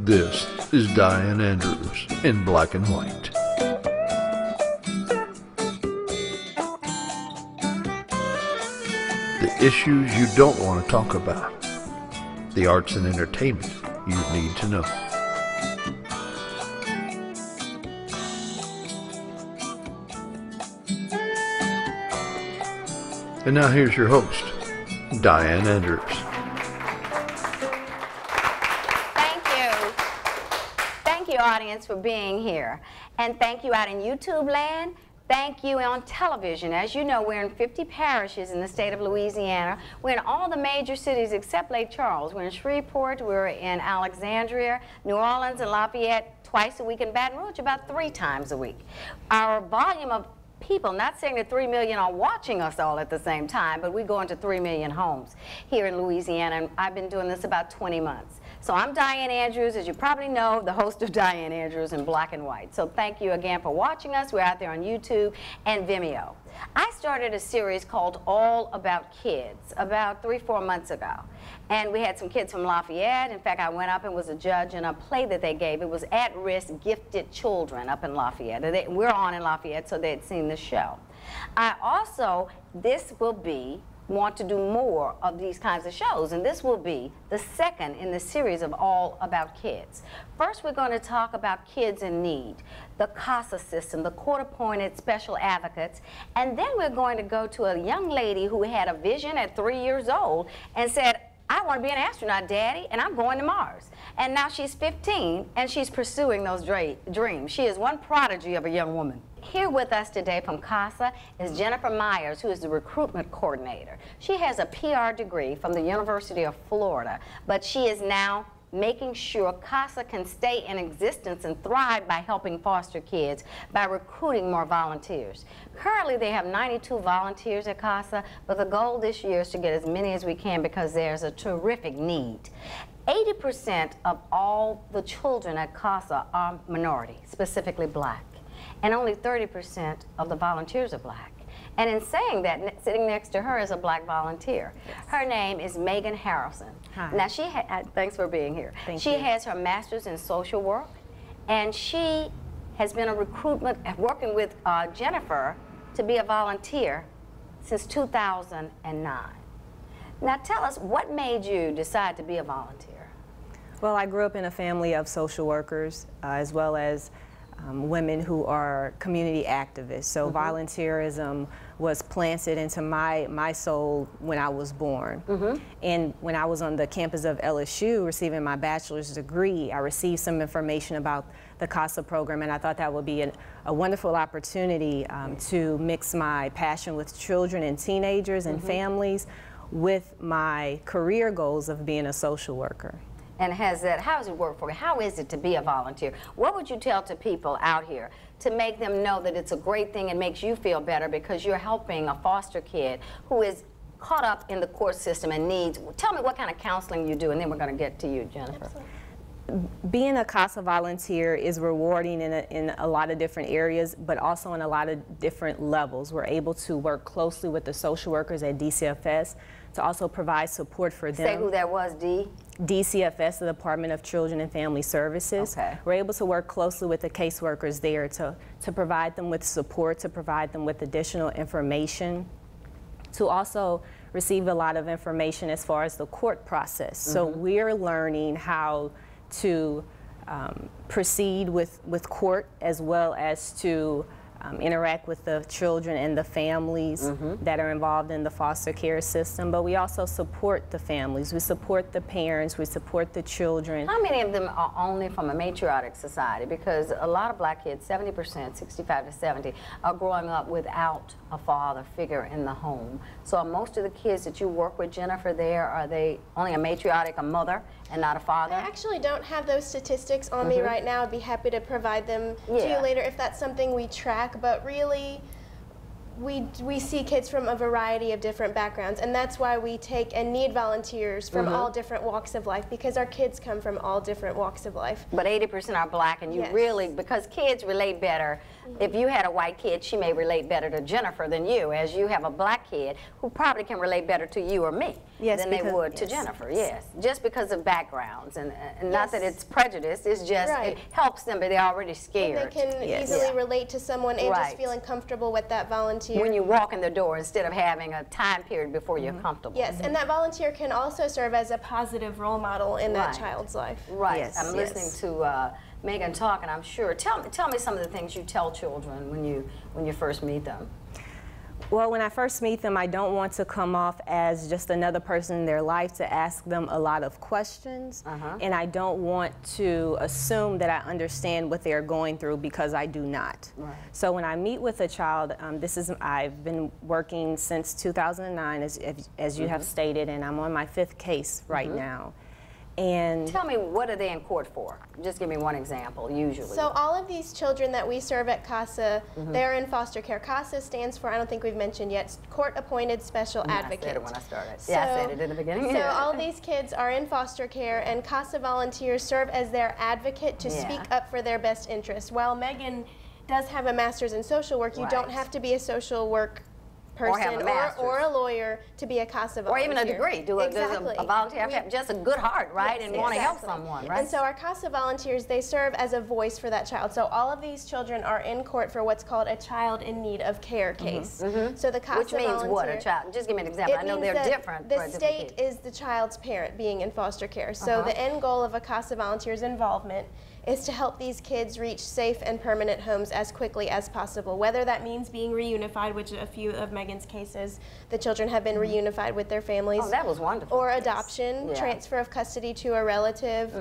This is Diane Andrews in Black and White. The issues you don't want to talk about. The arts and entertainment you need to know. And now here's your host, Diane Andrews. Thank you, audience, for being here. And thank you out in YouTube land. Thank you on television. As you know, we're in 50 parishes in the state of Louisiana. We're in all the major cities except Lake Charles. We're in Shreveport, we're in Alexandria, New Orleans, and Lafayette twice a week, in Baton Rouge about 3 times a week. Our volume of people, not saying that 3 million are watching us all at the same time, but we go into 3 million homes here in Louisiana, and I've been doing this about 20 months. So I'm Diane Andrews, as you probably know, the host of Diane Andrews in Black and White. So thank you again for watching us. We're out there on YouTube and Vimeo. I started a series called All About Kids about 3-4 months ago. And we had some kids from Lafayette. In fact, I went up and was a judge in a play that they gave. It was At-Risk Gifted Children up in Lafayette. We're on in Lafayette, so they had seen the show. I also, want to do more of these kinds of shows, and this will be the second in the series of All About Kids. First, we're going to talk about kids in need, the CASA system, the court-appointed special advocates, and then we're going to go to a young lady who had a vision at 3 years old and said, I want to be an astronaut, Daddy, and I'm going to Mars. And now she's 15, and she's pursuing those dreams. She is one prodigy of a young woman. Here with us today from CASA is Jennifer Myers, who is the recruitment coordinator. She has a PR degree from the University of Florida, but she is now making sure CASA can stay in existence and thrive by helping foster kids by recruiting more volunteers. Currently, they have 92 volunteers at CASA, but the goal this year is to get as many as we can because there's a terrific need. 80% of all the children at CASA are minority, specifically black, and only 30% of the volunteers are black. And in saying that, sitting next to her is a black volunteer. Yes. Her name is Megan Harrelson. Hi. Now, thanks for being here. She has her master's in social work, and she has been a recruitment, working with Jennifer to be a volunteer since 2009. Now, tell us, what made you decide to be a volunteer? Well, I grew up in a family of social workers, as well as women who are community activists. So volunteerism was planted into my soul when I was born. And when I was on the campus of LSU receiving my bachelor's degree, I received some information about the CASA program, and I thought that would be a wonderful opportunity to mix my passion with children and teenagers and families with my career goals of being a social worker. And how does it work for you? How is it to be a volunteer? What would you tell to people out here to make them know that it's a great thing and makes you feel better because you're helping a foster kid who is caught up in the court system and needs? Tell me what kind of counseling you do, and then we're going to get to you, Jennifer. Absolutely. Being a CASA volunteer is rewarding in a lot of different areas, but also on a lot of different levels. We're able to work closely with the social workers at DCFS to also provide support for them. Say who that was, D? DCFS, the Department of Children and Family Services. Okay. We're able to work closely with the caseworkers there to provide them with support, to provide them with additional information, to also receive a lot of information as far as the court process. So we're learning how to proceed with court, as well as to interact with the children and the families that are involved in the foster care system. But we also support the families, we support the parents, we support the children. How many of them are only from a matriarchic society? Because a lot of black kids, 70%, 65 to 70, are growing up without a father figure in the home. So are most of the kids that you work with, Jennifer, are they only a matriarch, a mother, and not a father? I actually don't have those statistics on me right now. I'd be happy to provide them to you later if that's something we track, but really we see kids from a variety of different backgrounds, and that's why we take and need volunteers from all different walks of life, because our kids come from all different walks of life. But 80% are black, and you really, because kids relate better If you had a white kid, she may relate better to Jennifer than you, as you have a black kid who probably can relate better to you or me than they would to Jennifer, just because of backgrounds. And not that it's prejudice, it's just it helps them, but they're already scared. And they can easily relate to someone and just feeling comfortable with that volunteer. When you walk in the door instead of having a time period before you're comfortable. Yes, and that volunteer can also serve as a positive role model in that child's life. Right. Yes, I'm listening to Megan talk, and I'm sure. Tell me some of the things you tell children when you first meet them. Well, when I first meet them, I don't want to come off as just another person in their life to ask them a lot of questions, and I don't want to assume that I understand what they're going through, because I do not. Right. So when I meet with a child, I've been working since 2009, as you have stated, and I'm on my 5th case right now. And tell me, what are they in court for? Just give me one example, usually. So all of these children that we serve at CASA, they're in foster care. CASA stands for, I don't think we've mentioned yet, Court Appointed Special Advocate. I said it when I started. So, I said it in the beginning. So all of these kids are in foster care, and CASA volunteers serve as their advocate to speak up for their best interest. While Megan does have a master's in social work, you don't have to be a social work person or a lawyer to be a CASA volunteer. Or even a degree. A volunteer have to have just a good heart, right? And want to help someone, right? And so our CASA volunteers, they serve as a voice for that child. So all of these children are in court for what's called a child in need of care case. So the CASA Which means what, a child? Just give me an example. I know they're different. The state is the child's parent being in foster care. So the end goal of a CASA volunteer's involvement is to help these kids reach safe and permanent homes as quickly as possible, whether that means being reunified, which a few of Megan's cases, the children have been reunified with their families. Oh, that was wonderful. Or adoption, transfer of custody to a relative.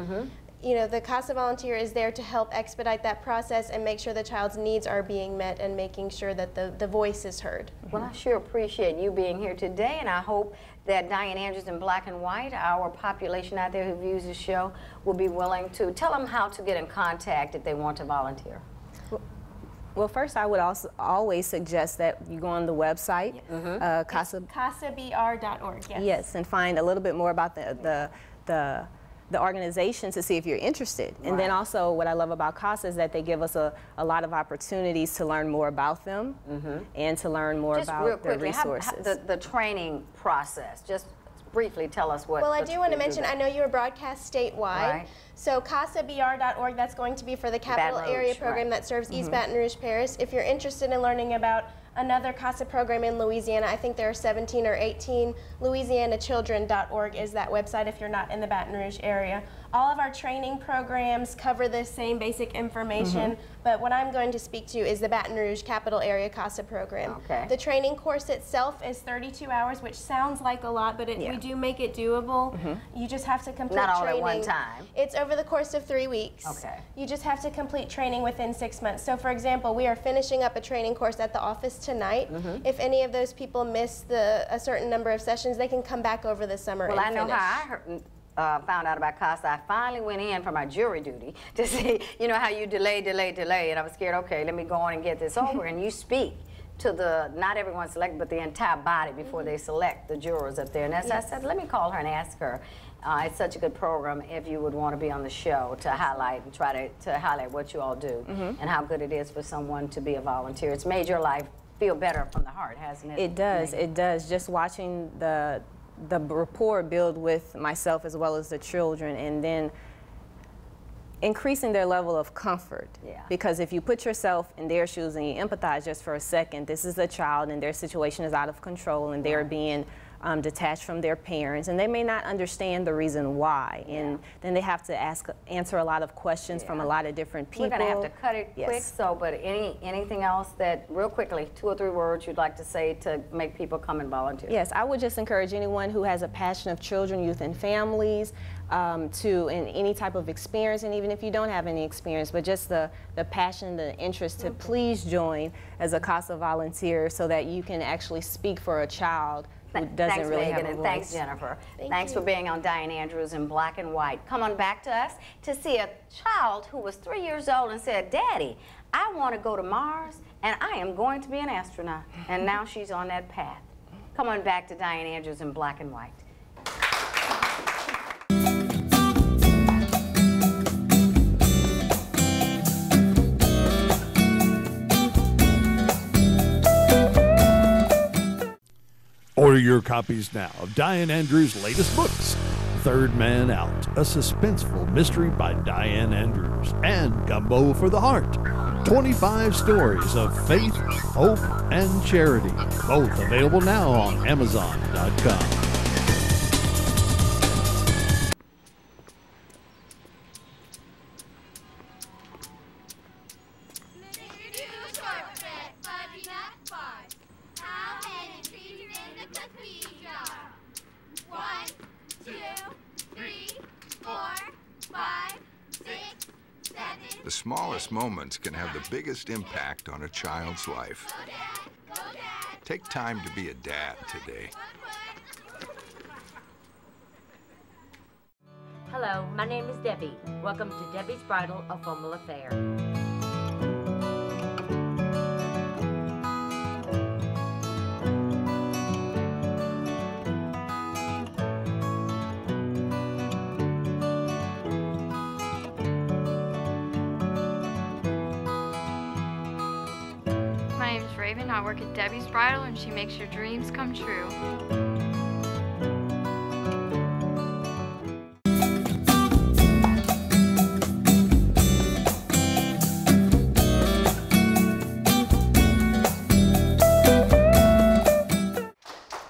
You know, the CASA volunteer is there to help expedite that process and make sure the child's needs are being met and making sure that the voice is heard. Well, I sure appreciate you being here today, and I hope that Diane Andrews in Black and White, our population out there who views the show, will be willing to tell them how to get in contact if they want to volunteer. Well, first, I would also always suggest that you go on the website, CASABR.org. Yes, and find a little bit more about the organization to see if you're interested. And then also what I love about CASA is that they give us a lot of opportunities to learn more about them and to learn more about their resources. The training process, just briefly tell us what. Well, I do want to mention, I know you were broadcast statewide. So CASABR.org, that's going to be for the capital area program that serves East Baton Rouge Parish. If you're interested in learning about another CASA program in Louisiana, I think there are 17 or 18. LouisianaChildren.org is that website if you're not in the Baton Rouge area. All of our training programs cover the same basic information, but what I'm going to speak to is the Baton Rouge Capital Area CASA program. The training course itself is 32 hours, which sounds like a lot, but we do make it doable. You just have to complete training. Not all at one time. It's over the course of 3 weeks. You just have to complete training within 6 months. So for example, we are finishing up a training course at the office tonight. If any of those people miss a certain number of sessions, they can come back over the summer and finish. Well, I know how I found out about CASA. I finally went in for my jury duty to see, you know, how you delay, and I was scared, okay, let me go on and get this over, and you speak to not everyone selected, but the entire body before they select the jurors up there. And as I said, let me call her and ask her. It's such a good program if you would want to be on the show to highlight and try to highlight what you all do and how good it is for someone to be a volunteer. It's made your life feel better from the heart, hasn't it? It does. It does. Just watching the rapport build with myself as well as the children, and then increasing their level of comfort. Because if you put yourself in their shoes and you empathize just for a second, this is a child and their situation is out of control and they're being detached from their parents, and they may not understand the reason why, and then they have to answer a lot of questions from a lot of different people. We're going to have to cut it quick, but anything else that, real quickly, 2 or 3 words you'd like to say to make people come and volunteer? Yes, I would just encourage anyone who has a passion of children, youth, and families in any type of experience, and even if you don't have any experience, but just the passion, the interest to please join as a CASA volunteer so that you can actually speak for a child who doesn't really have a voice. And thanks, Jennifer. Thanks for being on Diane Andrews in Black and White. Come on back to us to see a child who was 3 years old and said, Daddy, I want to go to Mars and I am going to be an astronaut. And now she's on that path. Come on back to Diane Andrews in Black and White. Order your copies now of Diane Andrews' latest books, Third Man Out, a suspenseful mystery by Diane Andrews, and Gumbo for the Heart, 25 stories of faith, hope, and charity, both available now on Amazon.com. The smallest moments can have the biggest impact on a child's life. Take time to be a dad today. Hello, my name is Debbie. Welcome to Debbie's Bridal, A Formal Affair. My name is Raven. I work at Debbie's Bridal, and she makes your dreams come true.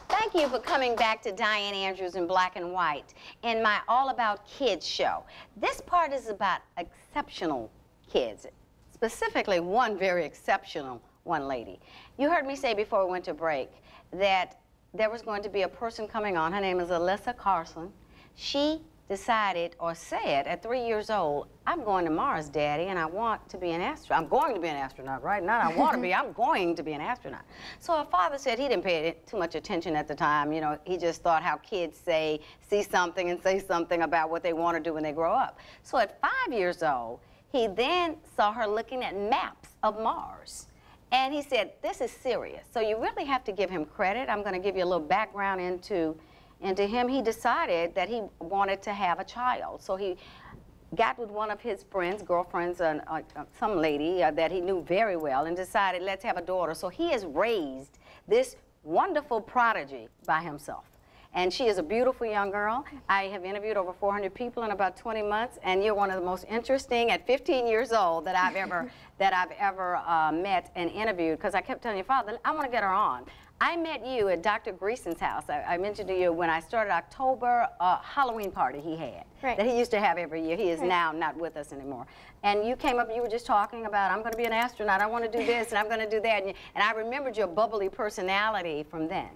Thank you for coming back to Diane Andrews in Black and White in my All About Kids show. This part is about exceptional kids, specifically one very exceptional one lady. You heard me say before we went to break that there was going to be a person coming on. Her name is Alyssa Carson. She decided or said at 3 years old, I'm going to Mars, Daddy, and I want to be an astronaut. I'm going to be an astronaut, right? Not I want to be, I'm going to be an astronaut. So her father said he didn't pay too much attention at the time. You know, he just thought how kids see something and say something about what they want to do when they grow up. So at 5 years old, he then saw her looking at maps of Mars. And he said, this is serious. So you really have to give him credit. I'm going to give you a little background into him. He decided that he wanted to have a child. So he got with one of his friends, girlfriends, some lady that he knew very well, and decided, let's have a daughter. So he has raised this wonderful prodigy by himself. And she is a beautiful young girl. I have interviewed over 400 people in about 20 months, and you're one of the most interesting at 15 years old that I've ever met and interviewed, because I kept telling your father, I want to get her on. I met you at Dr. Greason's house. I mentioned to you when I started October Halloween party he had, that he used to have every year. He is now not with us anymore. And you came up, you were just talking about, I'm going to be an astronaut, I want to do this, and I'm going to do that. And I remembered your bubbly personality from then.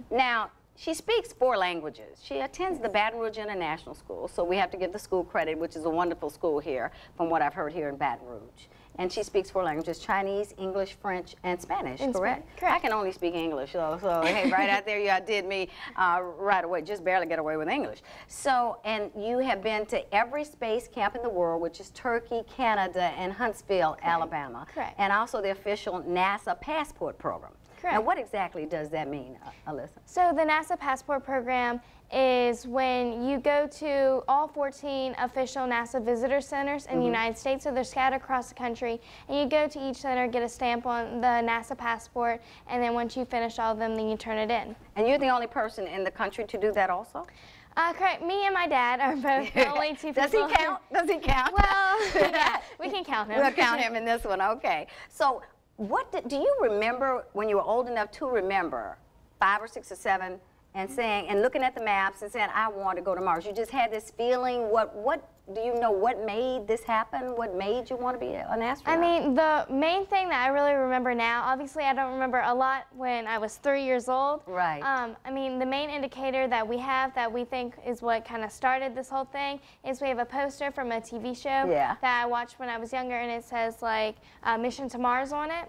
Now, she speaks 4 languages. She attends the Baton Rouge International School, so we have to give the school credit, which is a wonderful school here, from what I've heard here in Baton Rouge. And she speaks 4 languages, Chinese, English, French, and Spanish, correct? Correct. I can only speak English, so hey, right out there you outdid me right away, just barely get away with English. So, and you have been to every space camp in the world, which is Turkey, Canada, and Huntsville, Alabama. Correct. And also the official NASA Passport Program. Correct. And what exactly does that mean, Alyssa? So the NASA Passport Program is when you go to all 14 official NASA visitor centers in the United States, so they're scattered across the country, and you go to each center, get a stamp on the NASA passport, and then once you finish all of them, then you turn it in. And you're the only person in the country to do that also? Correct. Me and my dad are both the only 2 people. Does he count? Does he count? Well, yeah, we can count him. We'll count him in this one, okay. So, what do you remember when you were old enough to remember, 5 or 6 or 7, and saying and looking at the maps and saying, I want to go to Mars? You just had this feeling. What do you know? What made this happen? What made you want to be an astronaut? I mean, the main thing that I really remember now, obviously I don't remember a lot when I was 3 years old. Right. I mean, the main indicator that we have that we think is what kind of started this whole thing is we have a poster from a TV show that I watched when I was younger, and it says like Mission to Mars on it.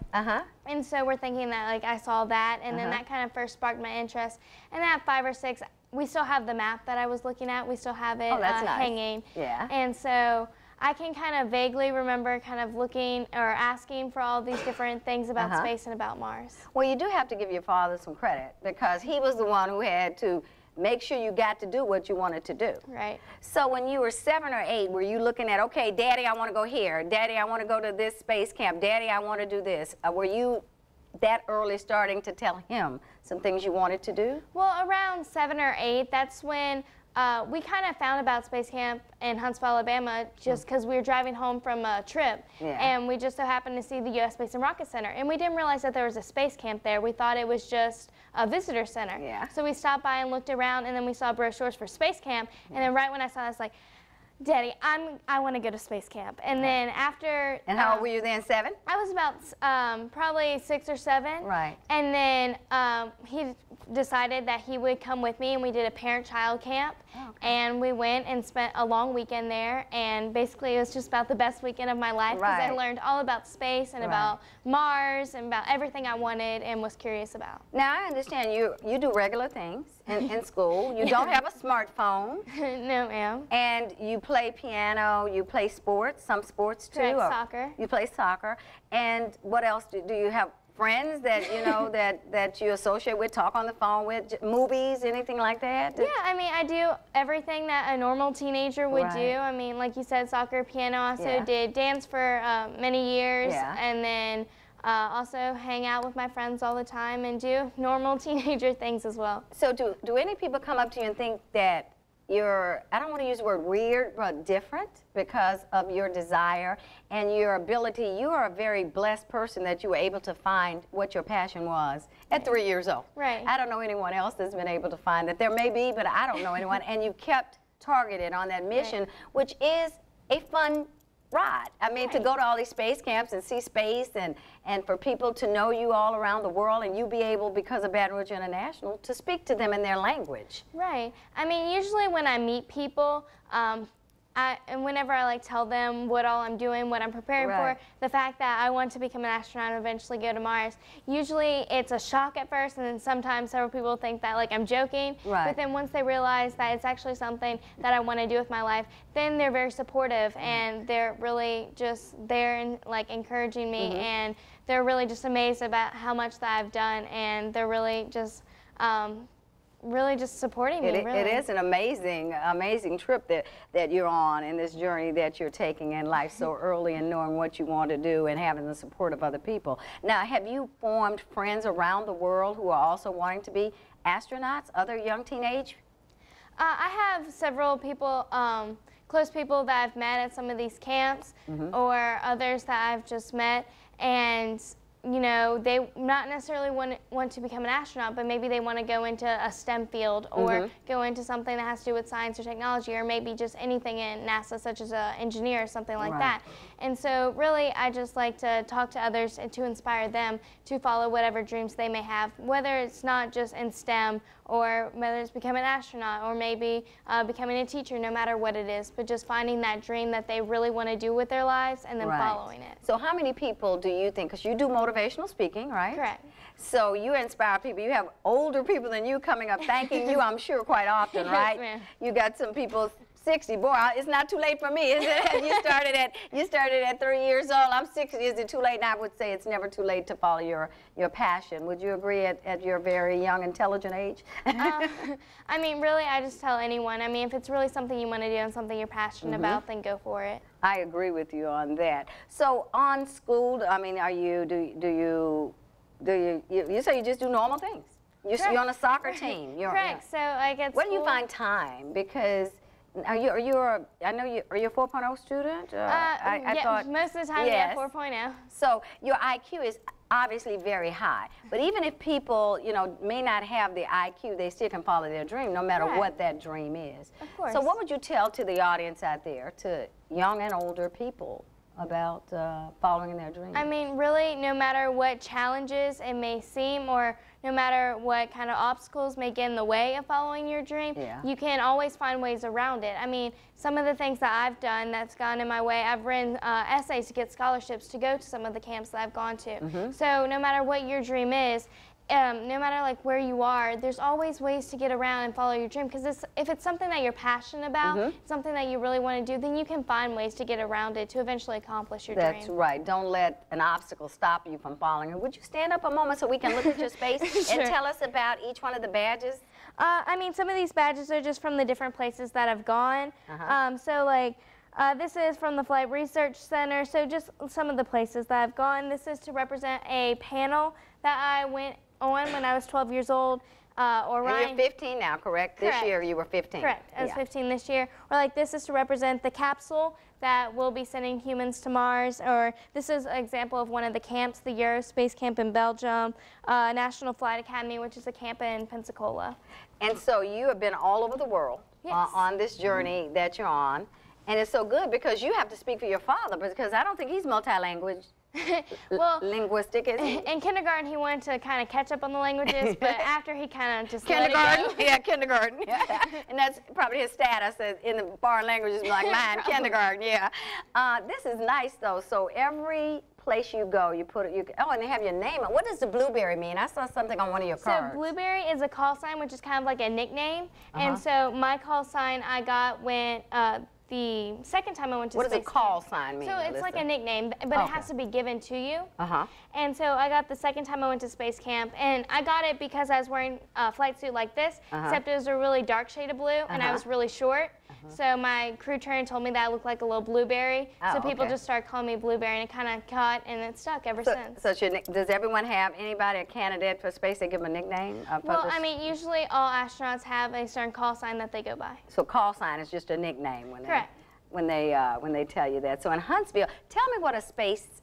And so we're thinking that like I saw that, and then that kind of first sparked my interest. And then at 5 or 6, we still have the map that I was looking at. We still have it hanging. Yeah. And so I can kind of vaguely remember kind of looking or asking for all these different things about space and about Mars. Well, you do have to give your father some credit, because he was the one who had to make sure you got to do what you wanted to do. Right. So when you were 7 or 8, were you looking at, okay, Daddy, I want to go here. Daddy, I want to go to this space camp. Daddy, I want to do this. Were you that early starting to tell him some things you wanted to do? Well, around 7 or 8, that's when we kind of found about Space Camp in Huntsville, Alabama, just because we were driving home from a trip, and we just so happened to see the U.S. Space and Rocket Center, and we didn't realize that there was a space camp there. We thought it was just a visitor center. So we stopped by and looked around, and then we saw brochures for Space Camp, and then right when I saw it, I was like, Daddy, I want to go to Space Camp. And then after... And how old were you then, 7? I was about probably 6 or 7. Right. And then he decided that he would come with me, and we did a parent-child camp. And we went and spent a long weekend there, and basically it was just about the best weekend of my life because I learned all about space and about Mars and about everything I wanted and was curious about. Now I understand you do regular things in school. You don't have a smartphone. No, ma'am. And you play piano, you play sports, some sports too. Correct, soccer. You play soccer. And what else do you have? Friends that you know that you associate with, talk on the phone with, movies, anything like that? Yeah, I mean, I do everything that a normal teenager would do. I mean, like you said, soccer, piano. I also did dance for many years, and then also hang out with my friends all the time and do normal teenager things as well. So do any people come up to you and think that you're, I don't want to use the word weird, but different because of your desire and your ability? You are a very blessed person that you were able to find what your passion was at 3 years old. Right. I don't know anyone else that's been able to find that. There may be, but I don't know anyone. And you kept targeted on that mission, which is a fun ride. I mean, to go to all these space camps and see space and for people to know you all around the world and you be able, because of Baton Rouge International, to speak to them in their language. Right. I mean, usually when I meet people, and whenever I tell them what all I'm doing, what I'm preparing for, the fact that I want to become an astronaut and eventually go to Mars, usually it's a shock at first, and then sometimes several people think that I'm joking. But then once they realize that it's actually something that I want to do with my life, then they're very supportive and they're really just there and encouraging me, and they're really just amazed about how much that I've done, and they're really just supporting me, really. It is an amazing trip that you're on, in this journey that you're taking in life so early and knowing what you want to do and having the support of other people. Now, have you formed friends around the world who are also wanting to be astronauts, other young teenage? I have several people, close people that I've met at some of these camps, or others that I've just met, and you know, they not necessarily want to become an astronaut, but maybe they want to go into a STEM field or go into something that has to do with science or technology, or maybe just anything in NASA, such as an engineer or something like that. And so really, I just like to talk to others and to inspire them to follow whatever dreams they may have, whether it's not just in STEM or whether it's becoming an astronaut or maybe becoming a teacher, no matter what it is, but just finding that dream that they really want to do with their lives and then following it. So how many people do you think, because you do motivational speaking, right? Correct. So you inspire people. You have older people than you coming up thanking you, I'm sure, quite often, right? Yes, ma'am. You got some people 60. Boy, it's not too late for me, is it? You started at 3 years old. I'm 60. Is it too late? And I would say it's never too late to follow your passion. Would you agree at your very young, intelligent age? I mean, really, I just tell anyone. I mean, if it's really something you want to do and something you're passionate about, then go for it. I agree with you on that. So on school, I mean, you say you just do normal things? You're on a soccer team. Correct. So I get. Where do you find time? Because are you a 4.0 student? I thought most of the time, yeah, 4.0. So your IQ is obviously very high. But even if people, may not have the IQ, they still can follow their dream, no matter what that dream is. Of course. So what would you tell to the audience out there, to young and older people, about following their dreams? I mean, really, no matter what challenges it may seem, or no matter what kind of obstacles may get in the way of following your dream, you can always find ways around it. I mean, some of the things that I've done that's gone in my way, I've written essays to get scholarships to go to some of the camps that I've gone to. So no matter what your dream is, no matter where you are, there's always ways to get around and follow your dream, because if it's something that you're passionate about, something that you really want to do, then you can find ways to get around it to eventually accomplish your dream. That's right. Don't let an obstacle stop you from following it. Would you stand up a moment so we can look at your space and tell us about each one of the badges? I mean, some of these badges are just from the different places that I've gone. This is from the Flight Research Center, so just some of the places that I've gone. This is to represent a panel that I went on when I was 12 years old. And you're 15 now, correct? This year you were 15. Correct. I was 15 this year. Or like this is to represent the capsule that will be sending humans to Mars. Or this is an example of one of the camps, the Eurospace camp in Belgium, National Flight Academy, which is a camp in Pensacola. And so you have been all over the world on this journey that you're on. And it's so good because you have to speak for your father, because I don't think he's multi-language. Well, linguistic, is he? In kindergarten, he wanted to kind of catch up on the languages, but after he kind of just kindergarten, let it go. yeah, kindergarten, yeah. And that's probably his status in the foreign languages, like mine, kindergarten, yeah. This is nice though. So every place you go, you put it. Oh, and they have your name. What does the blueberry mean? I saw something on one of your cards. So blueberry is a call sign, which is kind of like a nickname. And so my call sign I got when. The second time I went to What space does a call sign mean? So it's like a nickname, but it has to be given to you. And so I got the second time I went to space camp, and I got it because I was wearing a flight suit like this, except it was a really dark shade of blue, and I was really short. So my crew trainer told me that I looked like a little blueberry. So people just started calling me Blueberry, and it kind of caught, and it stuck ever since. So does everyone have anybody, a candidate for space, they give them a nickname? Well, I mean, usually all astronauts have a certain call sign that they go by. So call sign is just a nickname when they tell you that. So in Huntsville, tell me what a space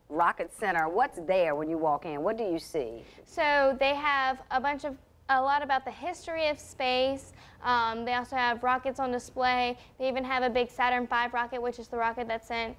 rocket center, what's there when you walk in? What do you see? So they have a lot about the history of space. They also have rockets on display. They even have a big Saturn V rocket, which is the rocket that sent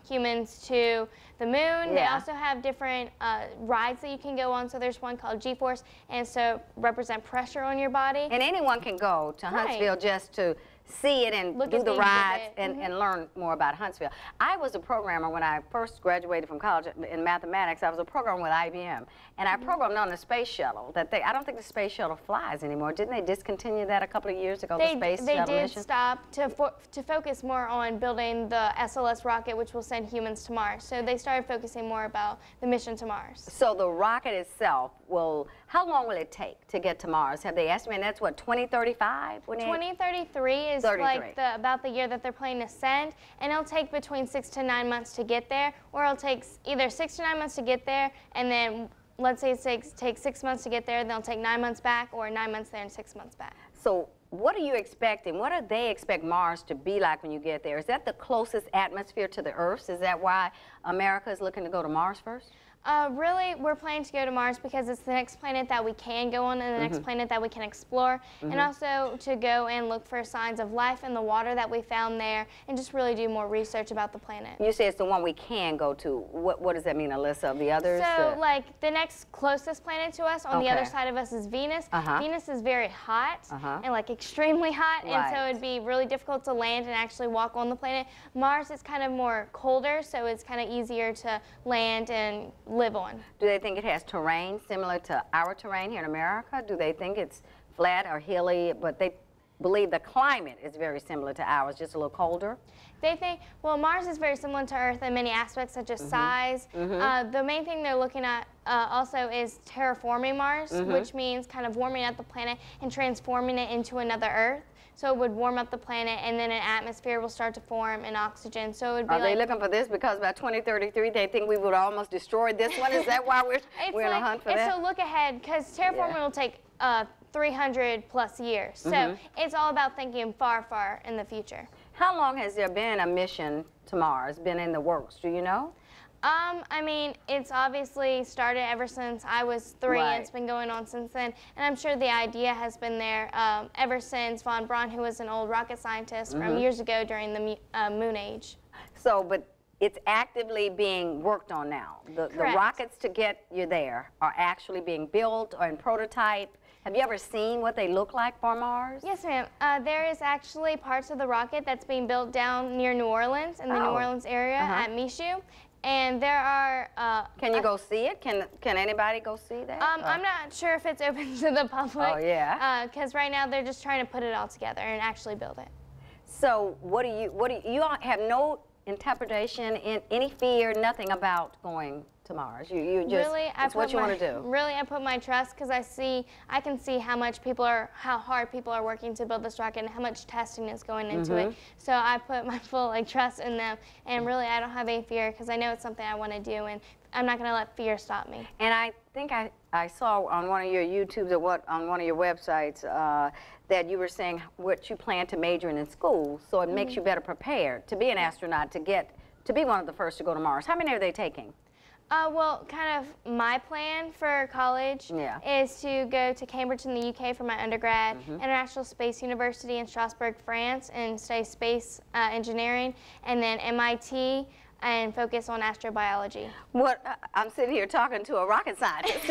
humans to the moon. Yeah. They also have different rides that you can go on. So there's one called G-Force, and so represent pressure on your body. And anyone can go to Huntsville just to see it and do the rides and learn more about Huntsville. I was a programmer when I first graduated from college in mathematics. I was a programmer with IBM, and I programmed on the space shuttle. I don't think the space shuttle flies anymore. Didn't they discontinue that a couple of years ago? They did stop to focus more on building the SLS rocket, which will send humans to Mars. So they started focusing more about the mission to Mars. So the rocket itself how long will it take to get to Mars? Have they estimated that's what, 2035? 2033 is like about the year that they're planning to send, and it'll take between 6 to 9 months to get there, or it'll take either 6 to 9 months to get there, and then let's say it takes 6 months to get there, then it'll take 9 months back, or 9 months there and 6 months back. So what are you expecting? What do they expect Mars to be like when you get there? Is that the closest atmosphere to the Earth's? Is that why America is looking to go to Mars first? Really, we're planning to go to Mars because it's the next planet that we can go on and the next planet that we can explore, and also to go and look for signs of life in the water that we found there and just really do more research about the planet. You say it's the one we can go to. What does that mean, Alyssa, of the others? So, like, the next closest planet to us on the other side of us is Venus. Venus is very hot and, like, extremely hot, and so it'd be really difficult to land and actually walk on the planet. Mars is kind of more colder, so it's kind of easier to land and live on. Do they think it has terrain similar to our terrain here in America? Do they think it's flat or hilly, but they believe the climate is very similar to ours, just a little colder? They think, well, Mars is very similar to Earth in many aspects, such as size. The main thing they're looking at also is terraforming Mars, which means kind of warming up the planet and transforming it into another Earth. So it would warm up the planet, and then an atmosphere will start to form and oxygen. So it would be Are they looking for this because by 2033 they think we would almost destroy this one? Is that why we're in a hunt for that? It's a look ahead, because terraforming will take 300 plus years. So it's all about thinking far, far in the future. How long has there been a mission to Mars, been in the works? Do you know? I mean, it's obviously started ever since I was 3, and it's been going on since then. And I'm sure the idea has been there ever since von Braun, who was an old rocket scientist from years ago during the moon age. So, but it's actively being worked on now. The rockets to get you there are actually being built or in prototype. Have you ever seen what they look like for Mars? Yes, ma'am. There is actually parts of the rocket that's being built down near New Orleans, in the New Orleans area at Michoud. And there are... can you go see it? Can anybody go see that? I'm not sure if it's open to the public. Oh, yeah? Because right now they're just trying to put it all together and actually build it. So what do you all have no interpretation, any fear, nothing about going to Mars? You just, really, it's what you want to do. Really, I put my trust because I can see how hard people are working to build this rocket and how much testing is going into it. So I put my full trust in them, and really I don't have any fear because I know it's something I want to do, and I'm not going to let fear stop me. And I think I saw on one of your YouTubes or on one of your websites that you were saying what you plan to major in school, so it makes you better prepared to be an astronaut, to be one of the first to go to Mars. How many are they taking? Well, kind of my plan for college is to go to Cambridge in the UK for my undergrad, International Space University in Strasbourg, France, and study space engineering, and then MIT and focus on astrobiology. I'm sitting here talking to a rocket scientist.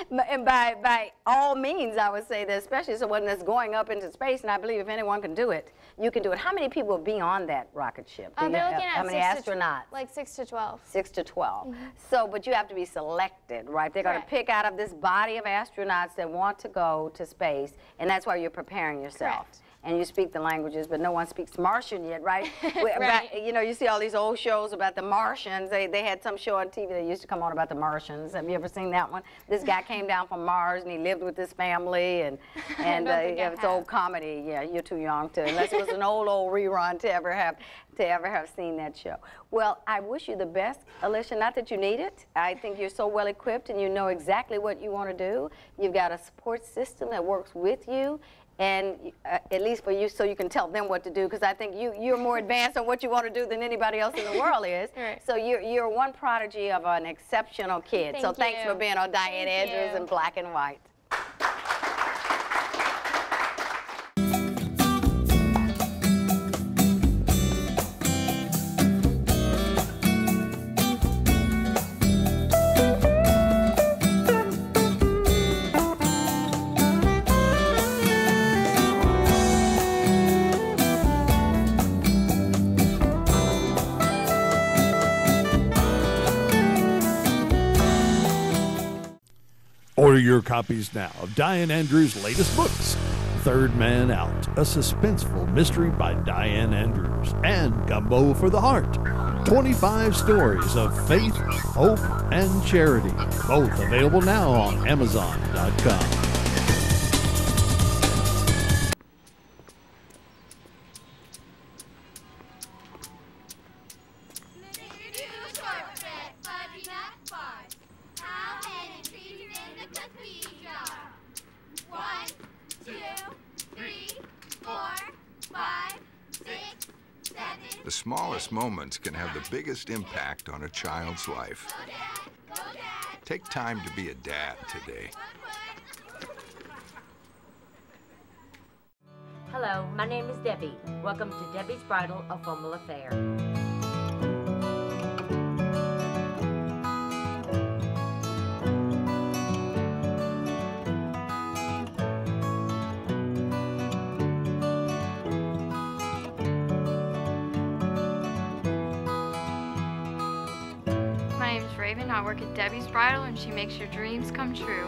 And by all means, I would say that, especially someone that's going up into space, and I believe if anyone can do it, you can do it. How many people will be on that rocket ship? They're looking at how many astronauts? Like 6 to 12. 6 to 12. So, but you have to be selected, right? They're going to pick out of this body of astronauts that want to go to space, and that's why you're preparing yourself. Correct. And you speak the languages, but no one speaks Martian yet, right? Right. You know, you see all these old shows about the Martians. They had some show on TV that used to come on about the Martians. Have you ever seen that one? This guy came down from Mars and he lived with his family, and it's old comedy. Yeah, you're too young to, unless it was an old rerun to ever have seen that show. Well, I wish you the best, Alicia. Not that you need it. I think you're so well equipped and you know exactly what you want to do. You've got a support system that works with you. And at least for you, so you can tell them what to do, because I think you're more advanced on what you want to do than anybody else in the world is. Right. So you're one prodigy of an exceptional kid. So thanks for being on Diane Andrews in Black and White. Order your copies now of Diane Andrews' latest books, Third Man Out, a suspenseful mystery by Diane Andrews, and Gumbo for the Heart, 25 stories of faith, hope, and charity, both available now on Amazon.com. The smallest moments can have the biggest impact on a child's life. Take time to be a dad today. Hello, my name is Debbie. Welcome to Debbie's Bridal, a Formal Affair. My name is Raven. I work at Debbie's Bridal, and she makes your dreams come true.